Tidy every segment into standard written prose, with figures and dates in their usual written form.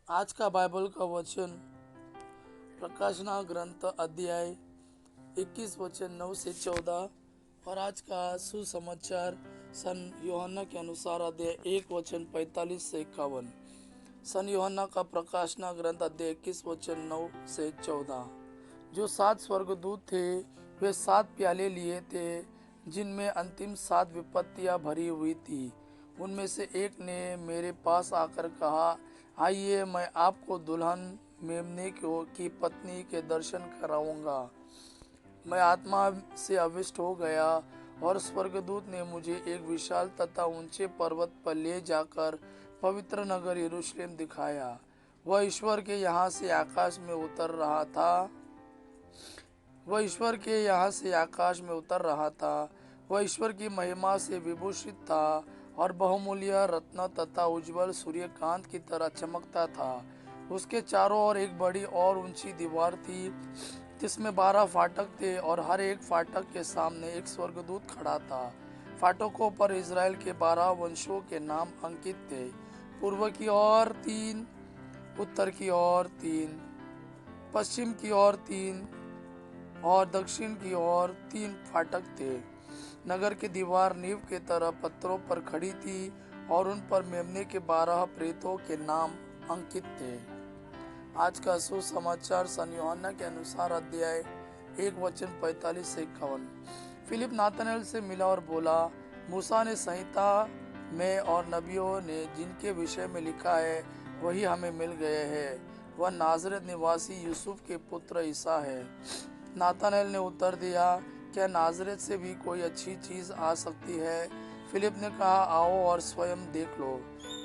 आज का बाइबल का वचन प्रकाशना ग्रंथ अध्याय 21 वचन 9 से 14 और आज का सुसमाचार सन यूहन्ना के अनुसार अध्याय 1 वचन 45 से 51। सन यूहन्ना का प्रकाशना ग्रंथ अध्याय 21 वचन 9 से 14। जो 7 स्वर्गदूत थे वे 7 प्याले लिए थे जिनमें अंतिम 7 विपत्तियां भरी हुई थी। उनमें से एक ने मेरे पास आकर कहा, आइए मैं आपको दुल्हन मेमने की पत्नी के दर्शन कराऊंगा। मैं आत्मा से आविष्ट हो गया और स्वर्गदूत ने मुझे एक विशाल तथा ऊंचे पर्वत पर ले जाकर पवित्र नगर यरूशलेम दिखाया। वह ईश्वर के यहाँ से आकाश में उतर रहा था। वह ईश्वर के यहाँ से आकाश में उतर रहा था। वह ईश्वर की महिमा से विभूषित था और बहुमूल्य रत्न तथा उज्जवल सूर्यकांत की तरह चमकता था। उसके चारों ओर एक बड़ी और ऊंची दीवार थी जिसमें 12 फाटक थे और हर एक फाटक के सामने एक स्वर्गदूत खड़ा था। फाटकों पर इज़राइल के 12 वंशों के नाम अंकित थे। पूर्व की ओर 3, उत्तर की ओर 3, पश्चिम की ओर 3 और दक्षिण की ओर 3 फाटक थे। नगर की दीवार नींव की तरह पत्थरों पर खड़ी थी और उन पर मेमने के 12 प्रेतों के नाम अंकित थे। आज का सुसमाचार सन यूहन्ना के अनुसार अध्याय 1 वचन 45 से 51। फिलिप नातनएल से मिला और बोला, मूसा ने संहिता में और नबियों ने जिनके विषय में लिखा है वही हमें मिल गए हैं। वह नाजरेत निवासी यूसुफ के पुत्र ईसा है। नातनएल ने उत्तर दिया, क्या नाजरेत से भी कोई अच्छी चीज़ आ सकती है? फिलिप ने कहा, आओ और स्वयं देख लो।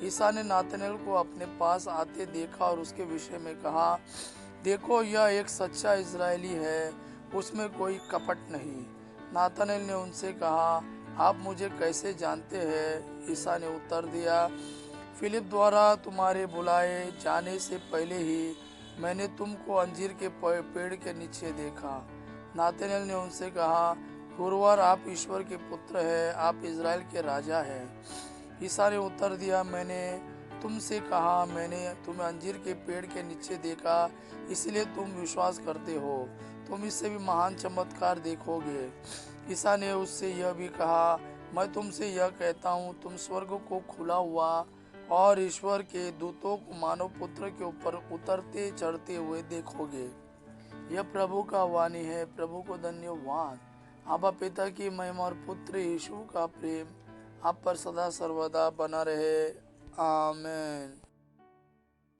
ईसा ने नातनएल को अपने पास आते देखा और उसके विषय में कहा, देखो यह एक सच्चा इजरायली है, उसमें कोई कपट नहीं। नातनएल ने उनसे कहा, आप मुझे कैसे जानते हैं? ईसा ने उत्तर दिया, फिलिप द्वारा तुम्हारे बुलाए जाने से पहले ही मैंने तुमको अंजीर के पेड़ के नीचे देखा। नातनएल ने उनसे कहा, गुरुवार आप ईश्वर के पुत्र हैं, आप इज़राइल के राजा हैं। ईसा ने उत्तर दिया, मैंने तुमसे कहा, मैंने तुम्हें अंजीर के पेड़ के नीचे देखा, इसलिए तुम विश्वास करते हो। तुम इससे भी महान चमत्कार देखोगे। ईसा ने उससे यह भी कहा, मैं तुमसे यह कहता हूँ, तुम स्वर्ग को खुला हुआ और ईश्वर के दूतों को मानव पुत्र के ऊपर उतरते चढ़ते हुए देखोगे। यह प्रभु का वाणी है। प्रभु को धन्यवाद। आबा पिता की महिमा और पुत्र यीशु का प्रेम आप पर सदा सर्वदा बना रहे। आमीन।